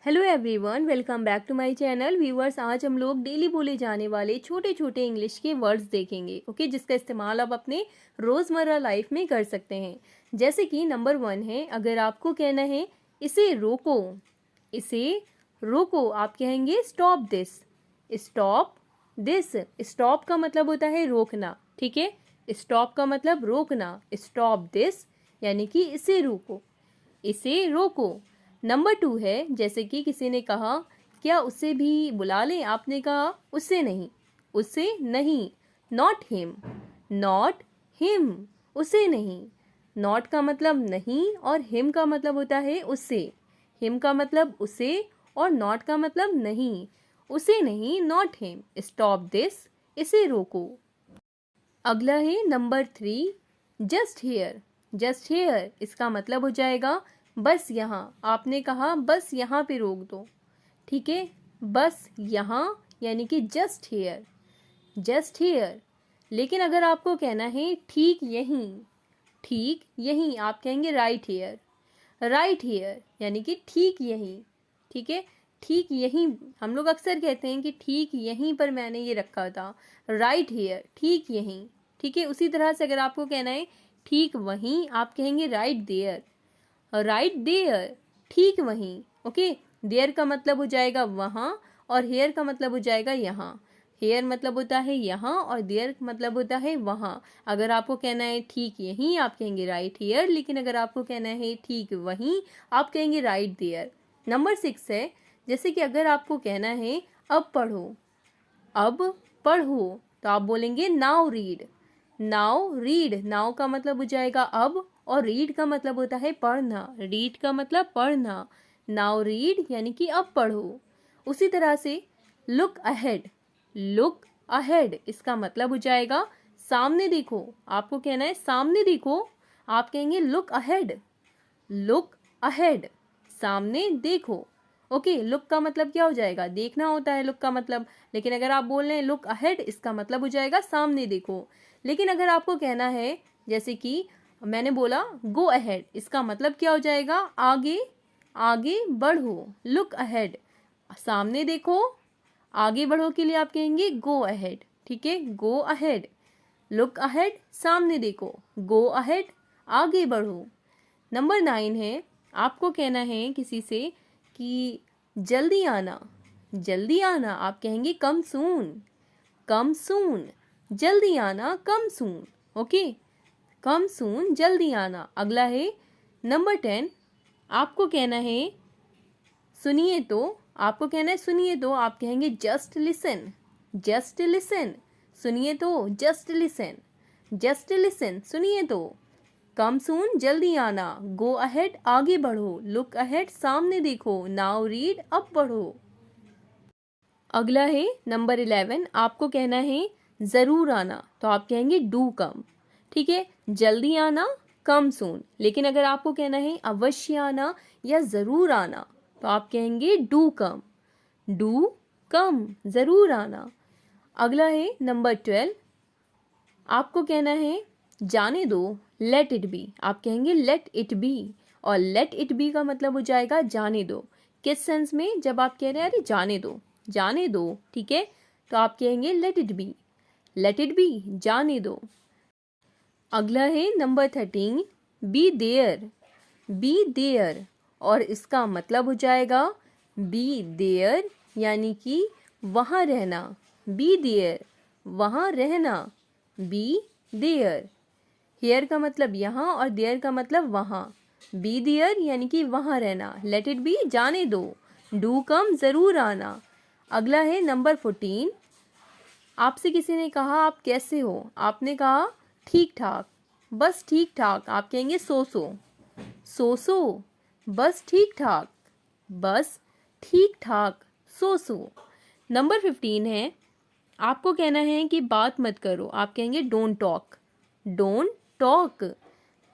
Hello everyone, welcome back to my channel. Viewers, आज हम लोग डेली बोले जाने वाले छोटे छोटे इंग्लिश के वर्ड्स देखेंगे, ओके, जिसका इस्तेमाल आप अपने रोज़मर्रा लाइफ में कर सकते हैं। जैसे कि नंबर 1 है, अगर आपको कहना है इसे रोको, इसे रोको, आप कहेंगे stop this. Stop this. Stop का मतलब होता है रोकना, ठीक है। स्टॉप का मतलब रोकना। स्टॉप दिस यानी कि इसे रोको, इसे रोको। नंबर 2 है, जैसे कि किसी ने कहा क्या उसे भी बुला लें, आपने कहा उससे नहीं, उससे नहीं। नॉट हिम, नॉट हिम, उसे नहीं। नॉट का मतलब नहीं और हिम का मतलब होता है उससे। हिम का मतलब उसे और नॉट का मतलब नहीं, उसे नहीं, नॉट हिम। स्टॉप दिस, इसे रोको। अगला है number 3, just here. Just here, इसका मतलब हो जाएगा बस यहाँ। आपने कहा बस यहाँ पे रोक दो, ठीक है। बस यहाँ यानी कि जस्ट हेयर, जस्ट हेयर। लेकिन अगर आपको कहना है ठीक यहीं, ठीक यहीं, आप कहेंगे राइट हेयर। राइट हेयर यानी कि ठीक यहीं, ठीक है। ठीक यहीं, हम लोग अक्सर कहते हैं कि ठीक यहीं पर मैंने ये रखा था। राइट हेयर, ठीक यहीं, ठीक है। उसी तरह से अगर आपको कहना है ठीक वहीं, आप कहेंगे राइट देयर। राइट देयर, ठीक वहीं, ओके। देयर का मतलब हो जाएगा वहाँ और हेयर का मतलब हो जाएगा यहाँ। हेयर मतलब होता है यहाँ और देयर मतलब होता है वहाँ। अगर आपको कहना है ठीक यहीं, आप कहेंगे राइट हेयर, लेकिन अगर आपको कहना है ठीक वहीं, आप कहेंगे राइट देयर। नंबर 6 है, जैसे कि अगर आपको कहना है अब पढ़ो, अब पढ़ो, तो आप बोलेंगे now read. Now read, now का मतलब हो जाएगा अब और रीड का मतलब होता है पढ़ना। रीड का मतलब पढ़ना। नाउ रीड यानी कि अब पढ़ो। उसी तरह से लुक अहेड, लुक अहेड, इसका मतलब हो जाएगा सामने देखो। आपको कहना है सामने देखो, आप कहेंगे लुक अहेड। लुक अहेड, सामने देखो, ओके। लुक का मतलब क्या हो जाएगा, देखना होता है लुक का मतलब, लेकिन अगर आप बोल रहे हैं लुक अहेड, इसका मतलब हो जाएगा सामने देखो। लेकिन अगर आपको कहना है, जैसे कि मैंने बोला गो अहेड, इसका मतलब क्या हो जाएगा, आगे, आगे बढ़ो। लुक अहेड, सामने देखो, आगे बढ़ो के लिए आप कहेंगे गो अहेड, ठीक है। गो अहेड, लुक अहेड, सामने देखो। गो अहेड, आगे बढ़ो। नंबर 9 है, आपको कहना है किसी से कि जल्दी आना, जल्दी आना, आप कहेंगे कम सून। कम सून, जल्दी आना, कम सून, ओके। कम सून, जल्दी आना। अगला है नंबर 10, आपको कहना है सुनिए तो, आपको कहना है सुनिए तो, आप कहेंगे जस्ट लिसन। जस्ट लिसन, सुनिए तो, जस्ट लिसन। जस्ट लिसन, सुनिए तो। कम सून, जल्दी आना। गो अहेड, आगे बढ़ो। लुक अहेड, सामने देखो। नाउ रीड, अब पढ़ो। अगला है नंबर 11, आपको कहना है ज़रूर आना, तो आप कहेंगे डू कम, ठीक है। जल्दी आना, कम सून, लेकिन अगर आपको कहना है अवश्य आना या ज़रूर आना, तो आप कहेंगे डू कम। डू कम, ज़रूर आना। अगला है नंबर 12, आपको कहना है जाने दो, लेट इट बी, आप कहेंगे लेट इट बी। और लेट इट बी का मतलब हो जाएगा जाने दो। किस सेंस में, जब आप कह रहे हैं अरे जाने दो, जाने दो, ठीक है, तो आप कहेंगे let it be. Let it be, जाने दो। अगला है number 13, be there. Be there, और इसका मतलब हो जाएगा बी देयर यानी कि वहाँ रहना। बी देयर, वहाँ रहना। बी देयर, हेयर का मतलब यहाँ और देयर का मतलब वहाँ। बी देयर यानी कि वहाँ रहना। लेट इट बी, जाने दो। डू कम, ज़रूर आना। अगला है नंबर 14, आपसे किसी ने कहा आप कैसे हो, आपने कहा ठीक ठाक, बस ठीक ठाक, आप कहेंगे सो सो। सो सो, बस ठीक ठाक, बस ठीक ठाक, सो सो। नंबर 15 है, आपको कहना है कि बात मत करो, आप कहेंगे डोंट टॉक। डोंट टॉक,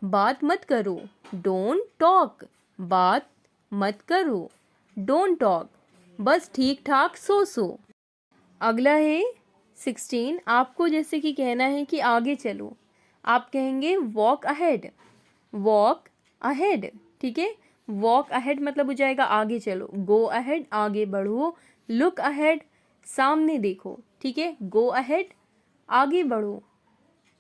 बात मत करो। डोंट टॉक, बात मत करो। डोंट टॉक, बस ठीक ठाक, सो सो। अगला है 16, आपको जैसे कि कहना है कि आगे चलो, आप कहेंगे वॉक अहेड। वॉक अहेड, ठीक है। वॉक अहेड मतलब हो जाएगा आगे चलो, गो अहेड आगे बढ़ो, लुक अहेड सामने देखो, ठीक है, गो अहेड आगे बढ़ो,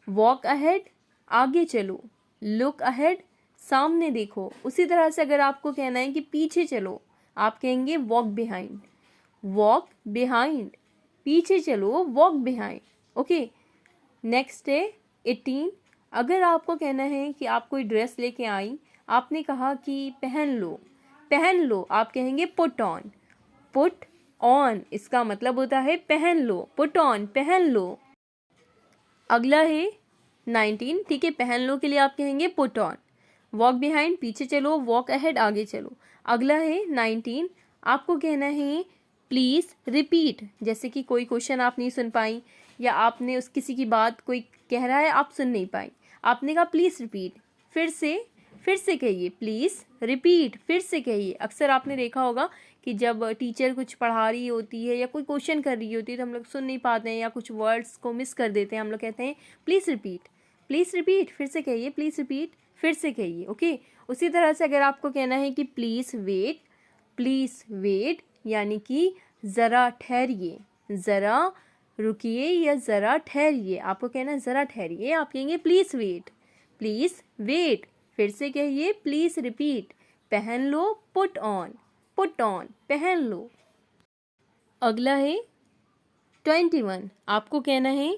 वॉक अहेड आगे चलो, लुक अहेड सामने देखो। उसी तरह से अगर आपको कहना है कि पीछे चलो, आप कहेंगे वॉक बिहाइंड, वॉक बिहाइंड, पीछे चलो, वॉक बिहाइंड। ओके, नेक्स्ट है 18। अगर आपको कहना है कि आप कोई ड्रेस लेके आई, आपने कहा कि पहन लो, पहन लो, आप कहेंगे पुट ऑन, पुट ऑन, इसका मतलब होता है पहन लो, पुट ऑन, पहन लो। अगला है 19, ठीक है, पहन लो के लिए आप कहेंगे पुट ऑन, वॉक बिहाइंड पीछे चलो, वॉक अहेड आगे चलो। अगला है 19, आपको कहना है प्लीज़ रिपीट, जैसे कि कोई क्वेश्चन आप नहीं सुन पाई या आपने उस किसी की बात कोई कह रहा है आप सुन नहीं पाई, आपने कहा प्लीज़ रिपीट, फिर से कहिए, प्लीज़ रिपीट, फिर से कहिए। अक्सर आपने देखा होगा कि जब टीचर कुछ पढ़ा रही होती है या कोई क्वेश्चन कर रही होती है तो हम लोग सुन नहीं पाते हैं या कुछ वर्ड्स को मिस कर देते हैं, हम लोग कहते हैं प्लीज़ रिपीट, प्लीज़ रिपीट, फिर से कहिए, प्लीज़ रिपीट, फिर से कहिए। ओके, उसी तरह से अगर आपको कहना है कि प्लीज़ वेट यानी कि ज़रा ठहरिए, ज़रा रुकिए या ज़रा ठहरिए, आपको कहना है ज़रा ठहरिए, आप कहेंगे प्लीज़ वेट, फिर से कहिए प्लीज़ रिपीट, पहन लो, पुट ऑन, पहन लो। अगला है 21, आपको कहना है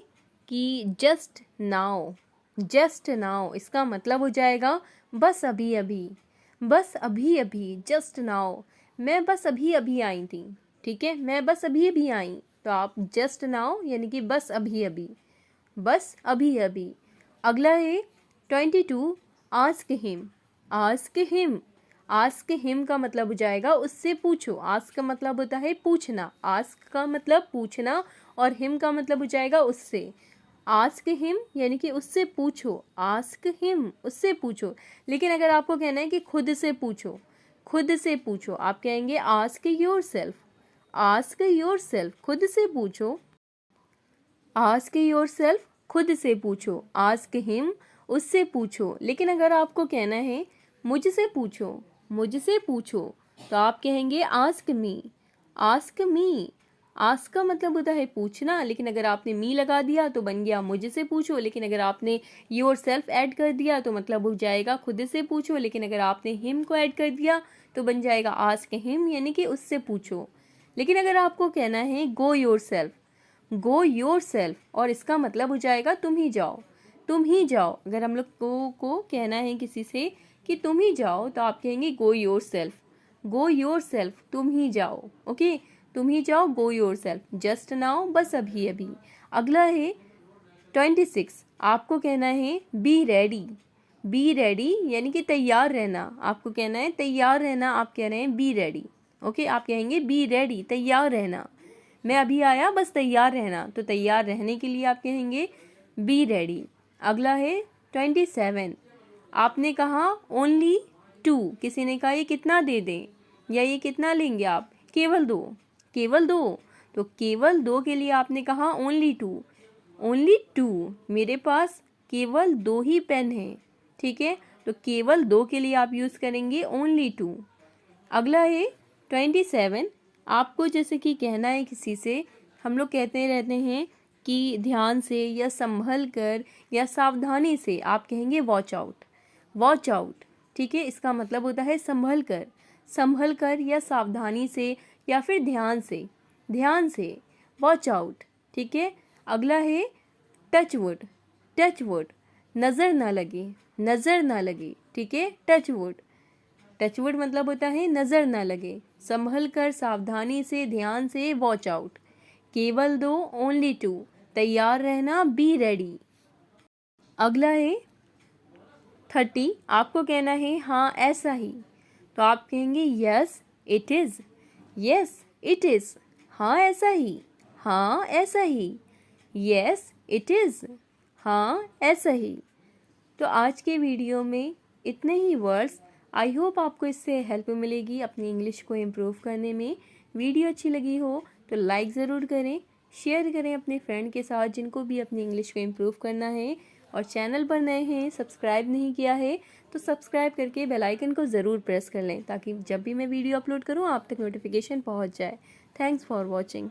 कि जस्ट नाउ, इसका मतलब हो जाएगा बस अभी अभी, जस्ट नाउ, मैं बस अभी अभी आई थी, ठीक है, मैं बस अभी अभी आई, तो आप जस्ट नाउ यानी कि बस अभी अभी। अगला है 22, आस्क हिम का मतलब हो जाएगा उससे पूछो, आस्क का मतलब होता है पूछना, आस्क का मतलब पूछना और हिम का मतलब हो जाएगा उससे, आस्क हिम यानी कि उससे पूछो, आस्क हिम उससे पूछो। लेकिन अगर आपको कहना है कि खुद से पूछो, आप कहेंगे आस्क योरसेल्फ, खुद से पूछो, आस्क योरसेल्फ, खुद से पूछो, आस्क हिम उससे पूछो। लेकिन अगर आपको कहना है मुझसे पूछो, तो आप कहेंगे आस्क मी, आस्क का मतलब होता है पूछना, लेकिन अगर आपने मी लगा दिया तो बन गया मुझसे पूछो, लेकिन अगर आपने योर सेल्फ ऐड कर दिया तो मतलब हो जाएगा खुद से पूछो, लेकिन अगर आपने हिम को ऐड कर दिया तो बन जाएगा आस्क हिम यानी कि उससे पूछो। लेकिन अगर आपको कहना है गो योर सेल्फ, और इसका मतलब हो जाएगा तुम ही जाओ, अगर हम लोग को कहना है किसी से कि तुम ही जाओ तो आप कहेंगे गो योर सेल्फ, तुम ही जाओ। ओके, तुम ही जाओ, go your self, just now बस अभी अभी। अगला है 26, आपको कहना है बी रेडी यानी कि तैयार रहना, आपको कहना है तैयार रहना, आप कह रहे हैं बी रेडी। ओके, आप कहेंगे बी रेडी, तैयार रहना, मैं अभी आया बस तैयार रहना, तो तैयार रहने के लिए आप कहेंगे बी रेडी। अगला है 27, आपने कहा ओनली 2, किसी ने कहा ये कितना दे दें या ये कितना लेंगे आप, केवल दो, तो केवल 2 के लिए आपने कहा ओनली 2, मेरे पास केवल 2 ही पेन हैं, ठीक है, तो केवल 2 के लिए आप यूज़ करेंगे ओनली 2। अगला है 27, आपको जैसे कि कहना है किसी से, हम लोग कहते रहते हैं कि ध्यान से या संभल कर या सावधानी से, आप कहेंगे वॉच आउट, ठीक है, इसका मतलब होता है संभल कर या सावधानी से या फिर ध्यान से, वॉच आउट, ठीक है। अगला है टच वुड, नज़र ना लगे, ठीक है, टच वुड मतलब होता है नज़र ना लगे, संभल कर, सावधानी से, ध्यान से, वॉच आउट, केवल 2 ओनली 2, तैयार रहना बी रेडी। अगला है 30, आपको कहना है हाँ ऐसा ही, तो आप कहेंगे यस इट इज़, हाँ ऐसा ही, यस इट इज़, हाँ ऐसा ही। तो आज के वीडियो में इतने ही वर्ड्स, आई होप आपको इससे हेल्प मिलेगी अपनी इंग्लिश को इम्प्रूव करने में। वीडियो अच्छी लगी हो तो लाइक ज़रूर करें, शेयर करें अपने फ्रेंड के साथ जिनको भी अपनी इंग्लिश को इम्प्रूव करना है, और चैनल पर नए हैं, सब्सक्राइब नहीं किया है तो सब्सक्राइब करके बेल आइकन को ज़रूर प्रेस कर लें ताकि जब भी मैं वीडियो अपलोड करूँ आप तक नोटिफिकेशन पहुँच जाए। Thanks for watching.